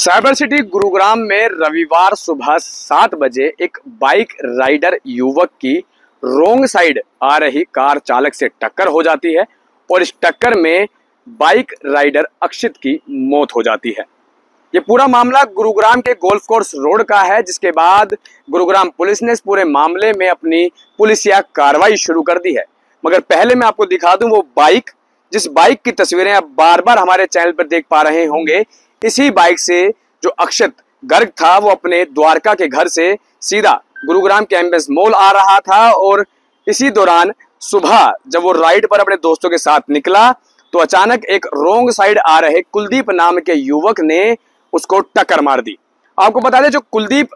Cyber city Gurugram में रविवार सुबह 7 बजे एक बाइक राइडर युवक की रोंग साइड आ रही कार चालक से टक्कर हो जाती है और इस टक्कर में बाइक राइडर अक्षित की मौत हो जाती है। ये पूरा मामला गुरुग्राम के गोल्फ कोर्स रोड का है, जिसके बाद गुरुग्राम पुलिस ने इस पूरे मामले में अपनी पुलिसिया कार्रवाई शुरू कर दी है। मगर पहले मैं आपको दिखा दूं वो बाइक, जिस बाइक की तस्वीरें आप बार बार हमारे चैनल पर देख पा रहे होंगे। इसी बाइक से जो अक्षत गर्ग था वो अपने द्वारका के घर से सीधा गुरुग्राम के एमबीएस मॉल आ रहा था और इसी दौरान सुबह जब वो राइड पर अपने दोस्तों के साथ निकला तो अचानक एक रोंग साइड आ रहे कुलदीप नाम के युवक ने उसको टक्कर मार दी। आपको बता दें, जो कुलदीप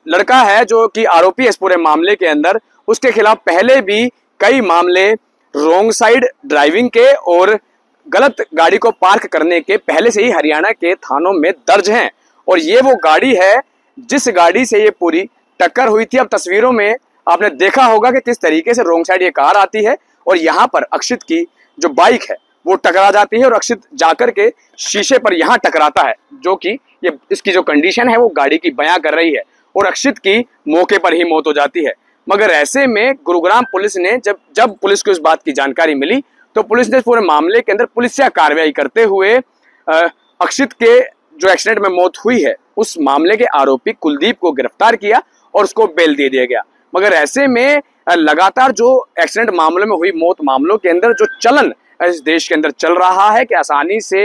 लड़का है जो कि आरोपी है इस पूरे मामले के अंदर, उसके खिलाफ पहले भी कई मामले रोंग साइड ड्राइविंग के और गलत गाड़ी को पार्क करने के पहले से ही हरियाणा के थानों में दर्ज हैं। और ये वो गाड़ी है जिस गाड़ी से ये पूरी टक्कर हुई थी। अब तस्वीरों में आपने देखा होगा कि किस तरीके से रोंग साइड ये कार आती है और यहाँ पर अक्षित की जो बाइक है वो टकरा जाती है और अक्षित जाकर के शीशे पर यहाँ टकराता है, जो कि ये इसकी जो कंडीशन है वो गाड़ी की बयां कर रही है और अक्षित की मौके पर ही मौत हो जाती है। मगर ऐसे में गुरुग्राम पुलिस ने जब पुलिस को इस बात की जानकारी मिली तो पुलिस ने इस पूरे मामले के अंदर पुलिसिया कार्रवाई करते हुए अक्षित के जो एक्सीडेंट में मौत हुई है उस मामले के आरोपी कुलदीप को गिरफ्तार किया और उसको बेल दे दिया गया। मगर ऐसे में लगातार जो एक्सीडेंट मामलों में हुई मौत मामलों के अंदर जो चलन इस देश के अंदर चल रहा है कि आसानी से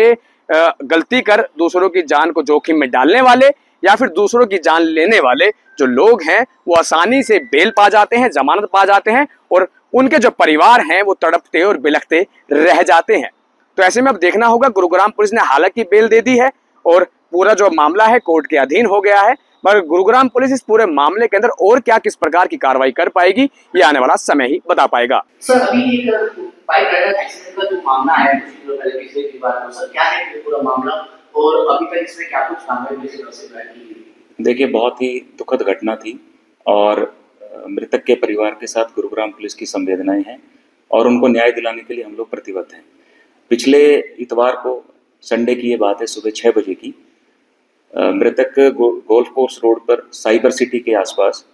गलती कर दूसरों की जान को जोखिम में डालने वाले या फिर दूसरों की जान लेने वाले जो लोग हैं वो आसानी से बेल पा जाते हैं, जमानत पा जाते हैं और उनके जो परिवार हैं वो तड़पते और बिलखते रह जाते हैं। तो ऐसे में अब देखना होगा, गुरुग्राम पुलिस ने हालांकि बेल दे दी है और पूरा जो मामला है कोर्ट के अधीन हो गया है, मगर गुरुग्राम पुलिस इस पूरे मामले के अंदर और क्या किस प्रकार की कार्रवाई कर पाएगी ये आने वाला समय ही बता पाएगा। सर, अभी एक बाइक राइडर एक्सीडेंट का जो मामला है पहले पिछले की बात हो, सर क्या है पूरा मामला और अभी तक इसमें क्या कुछ कार्रवाई पुलिस ने की? देखिए, बहुत ही दुखद घटना थी और मृतक के परिवार के साथ गुरुग्राम पुलिस की संवेदनाएं हैं और उनको न्याय दिलाने के लिए हम लोग प्रतिबद्ध हैं। पिछले इतवार को, संडे की ये बात है, सुबह 6 बजे की, मृतक गोल्फ कोर्स रोड पर साइबर सिटी के आसपास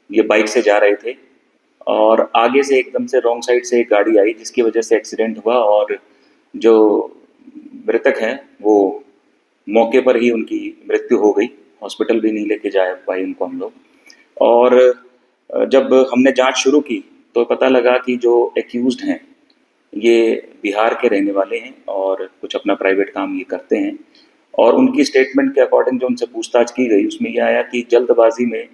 ये बाइक से जा रहे थे और आगे से एकदम से रॉन्ग साइड से एक गाड़ी आई जिसकी वजह से एक्सीडेंट हुआ और जो मृतक हैं वो मौके पर ही उनकी मृत्यु हो गई। हॉस्पिटल भी नहीं लेके जा पाए उनको हम लोग। और जब हमने जांच शुरू की तो पता लगा कि जो एक्यूज्ड हैं ये बिहार के रहने वाले हैं और कुछ अपना प्राइवेट काम ये करते हैं और उनकी स्टेटमेंट के अकॉर्डिंग जो उनसे पूछताछ की गई उसमें यह आया कि जल्दबाजी में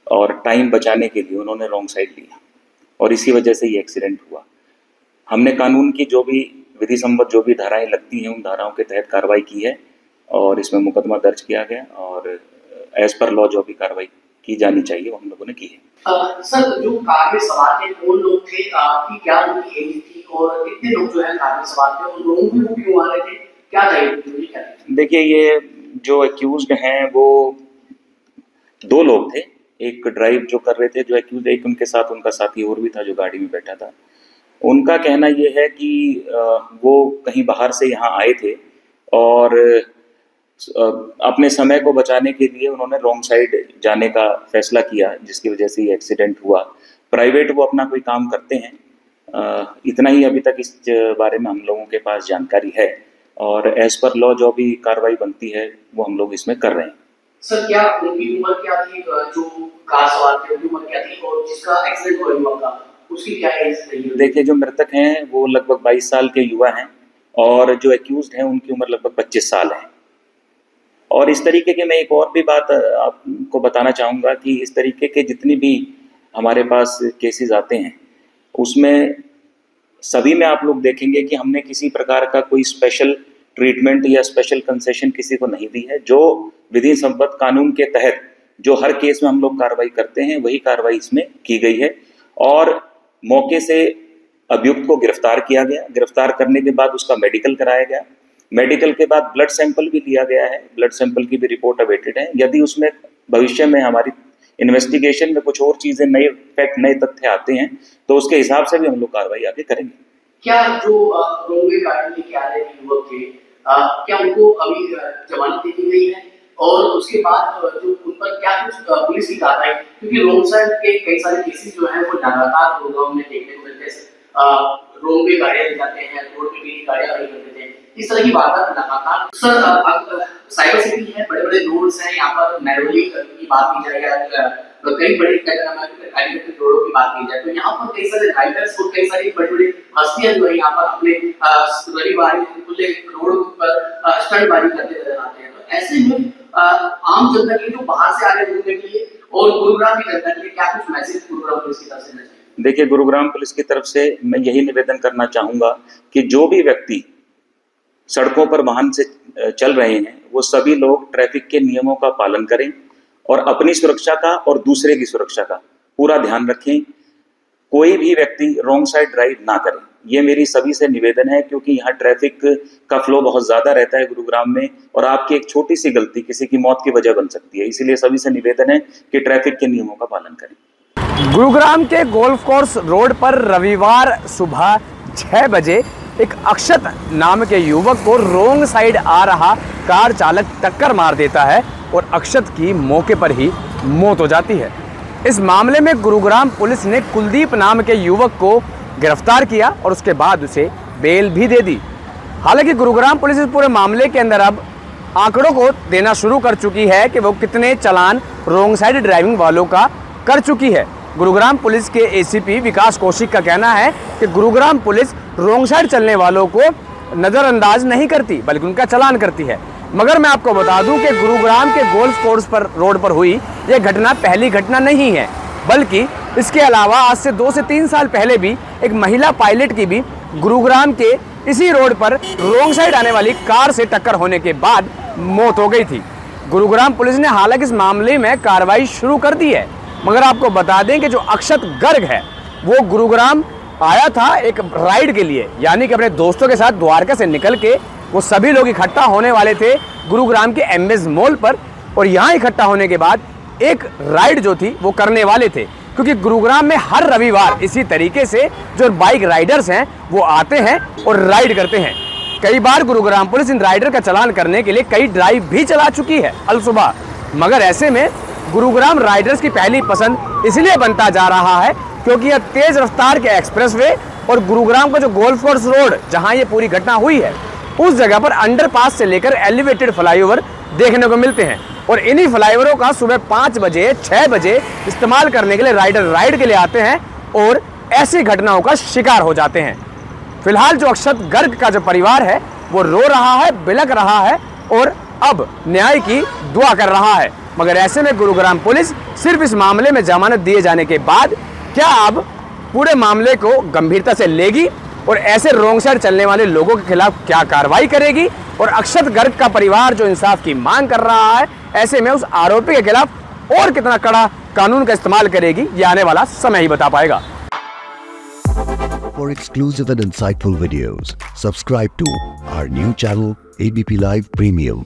और टाइम बचाने के लिए उन्होंने रॉन्ग साइड लिया और इसी वजह से ये एक्सीडेंट हुआ। हमने कानून की जो भी विधि सम्मत जो भी धाराएं लगती हैं उन धाराओं के तहत कार्रवाई की है और इसमें मुकदमा दर्ज किया गया और एज पर लॉ जो भी कार्रवाई की जानी चाहिए वो हम लोगों ने की है। सर, जो कार में सवार थे कौन लोग थे, आपकी क्या उनकी एज थी और कितने लोग जो है कार में सवार थे, उन लोगों को क्यों आ रहे थे, क्या था? देखिए, ये जो एक्यूज्ड हैं वो 2 लोग थे। एक ड्राइव जो कर रहे थे जो एक्यूज्ड, एक उनके साथ उनका साथी और भी था जो गाड़ी में बैठा था। उनका कहना ये है कि वो कहीं बाहर से यहाँ आए थे और अपने समय को बचाने के लिए उन्होंने रॉन्ग साइड जाने का फैसला किया जिसकी वजह से ये एक्सीडेंट हुआ। प्राइवेट वो अपना कोई काम करते हैं। इतना ही अभी तक इस बारे में हम लोगों के पास जानकारी है और एज पर लॉ जो भी कार्रवाई बनती है वो हम लोग इसमें कर रहे हैं। सर, क्या उनकी उम्र क्या थी, जो कार सवार थे उनकी उम्र क्या थी और जिसका एक्सीडेंट हुआ युवक का उसकी क्या एज थी? देखिए, जो मृतक हैं वो लगभग 22 साल के युवा हैं और जो एक्यूज्ड हैं उनकी उम्र लगभग 25 साल है। और इस तरीके के मैं एक और भी बात आपको बताना चाहूँगा कि इस तरीके के जितनी भी हमारे पास केसेस आते हैं उसमें सभी में आप लोग देखेंगे कि हमने किसी प्रकार का कोई स्पेशल ट्रीटमेंट या स्पेशल कंसेशन किसी को नहीं दी है। जो विधि सम्मत कानून के तहत जो हर केस में हम लोग कार्रवाई करते हैं वही कार्रवाई इसमें की गई है और मौके से अभियुक्त को गिरफ्तार किया गया। गिरफ्तार करने के बाद उसका मेडिकल कराया गया। मेडिकल के बाद ब्लड सैंपल भी लिया गया है। ब्लड सैंपल की भी रिपोर्ट अवेटेड है। यदि उसमें भविष्य में हमारी इन्वेस्टिगेशन में कुछ और चीज़ें, नए फैक्ट, नए तथ्य आते हैं तो उसके हिसाब से भी हम लोग कार्रवाई आगे करेंगे। क्या जो रोंगे गाड़ी लेके आ रहे युवक थे, क्या उनको अभी जमानत दी गई है? उसके बाद जो उन पर क्या कुछ पुलिस की कार्रवाई, क्योंकि रोड साइड के कई सारे केसेस जो है वो लगातार गुड़गांव में देखने को मिलते हैं। रोड पे गाड़ियां ले जाते हैं, रोड पे भी गाड़ियां खड़ी कर देते हैं, इस तरह की वारदात लगातार। सर साइबर सिटी है, बड़े बड़े रोड्स हैं, यहाँ पर नैरोली की बात की जाए या कई बड़ी आइडेंटिटी रोडों की बात की जाए तो यहाँ पर कई सारे राइडर्स और कई सारी बड़ी बड़ी हस्तियां जो है यहाँ पर अपने रविवार खुले रोड पर स्टंटबाजी करते नजर आते हैं। तो ऐसे में आम जनता के लिए जो बाहर से आ रहे घूमने के लिए और गुरुग्राम की जनता के लिए क्या कुछ मैसेज गुरुग्राम पुलिस की तरफ से? देखिए, गुरुग्राम पुलिस की तरफ से मैं यही निवेदन करना चाहूंगा कि जो भी व्यक्ति सड़कों पर वाहन से चल रहे हैं वो सभी लोग ट्रैफिक के नियमों का पालन करें और अपनी सुरक्षा का और दूसरे की सुरक्षा का पूरा ध्यान रखें। कोई भी व्यक्ति रॉन्ग साइड ड्राइव ना करे, ये मेरी सभी से निवेदन है, क्योंकि यहाँ ट्रैफिक का फ्लो बहुत ज़्यादा रहता है गुरुग्राम में और आपकी एक छोटी सी गलती किसी की मौत की वजह बन सकती है। इसीलिए सभी से निवेदन है कि ट्रैफिक के नियमों का पालन करें। गुरुग्राम के गोल्फ कोर्स रोड पर रविवार सुबह 6 बजे एक अक्षत नाम के युवक को रोंग साइड आ रहा कार चालक टक्कर मार देता है और अक्षत की मौके पर ही मौत हो जाती है। इस मामले में गुरुग्राम पुलिस ने कुलदीप नाम के युवक को गिरफ्तार किया और उसके बाद उसे बेल भी दे दी। हालांकि गुरुग्राम पुलिस इस पूरे मामले के अंदर अब आंकड़ों को देना शुरू कर चुकी है कि वो कितने चालान रोंग साइड ड्राइविंग वालों का कर चुकी है। गुरुग्राम पुलिस के एसीपी विकास कौशिक का कहना है कि गुरुग्राम पुलिस रोंग साइड चलने वालों को नज़रअंदाज नहीं करती बल्कि उनका चालान करती है। मगर मैं आपको बता दूं कि गुरुग्राम के गोल्फ कोर्स पर रोड पर हुई यह घटना पहली घटना नहीं है, बल्कि इसके अलावा आज से 2 से 3 साल पहले भी एक महिला पायलट की भी गुरुग्राम के इसी रोड पर रोंग साइड आने वाली कार से टक्कर होने के बाद मौत हो गई थी। गुरुग्राम पुलिस ने हालांकि इस मामले में कार्रवाई शुरू कर दी है, मगर आपको बता दें कि जो अक्षत गर्ग है वो गुरुग्राम आया था एक राइड के लिए, यानी कि अपने दोस्तों के साथ द्वारका से निकल के वो सभी लोग इकट्ठा होने वाले थे गुरुग्राम के एमएस मॉल पर और यहाँ इकट्ठा होने के बाद एक राइड जो थी वो करने वाले थे, क्योंकि गुरुग्राम में हर रविवार इसी तरीके से जो बाइक राइडर्स हैं वो आते हैं और राइड करते हैं। कई बार गुरुग्राम पुलिस इन राइडर का चालान करने के लिए कई ड्राइव भी चला चुकी है अलसुबह, मगर ऐसे में गुरुग्राम राइडर्स की पहली पसंद इसलिए बनता जा रहा है क्योंकि यह तेज रफ्तार के एक्सप्रेसवे और गुरुग्राम का जो गोल्फ कोर्स रोड जहां ये पूरी घटना हुई है उस जगह पर अंडरपास से लेकर एलिवेटेड फ्लाईओवर देखने को मिलते हैं और इन्हीं फ्लाईओवरों का सुबह 5 बजे 6 बजे इस्तेमाल करने के लिए राइडर राइड के लिए आते हैं और ऐसी घटनाओं का शिकार हो जाते हैं। फिलहाल जो अक्षत गर्ग का जो परिवार है वो रो रहा है, बिलख रहा है और अब न्याय की दुआ कर रहा है, मगर ऐसे में गुरुग्राम पुलिस सिर्फ इस मामले में जमानत दिए जाने के बाद क्या अब पूरे मामले को गंभीरता से लेगी और ऐसे रोंग साइड चलने वाले लोगों के खिलाफ क्या कार्रवाई करेगी और अक्षत गर्ग का परिवार जो इंसाफ की मांग कर रहा है ऐसे में उस आरोपी के खिलाफ और कितना कड़ा कानून का इस्तेमाल करेगी, ये आने वाला समय ही बता पाएगा। For exclusive and insightful videos, subscribe to our new channel ABP Live Premium.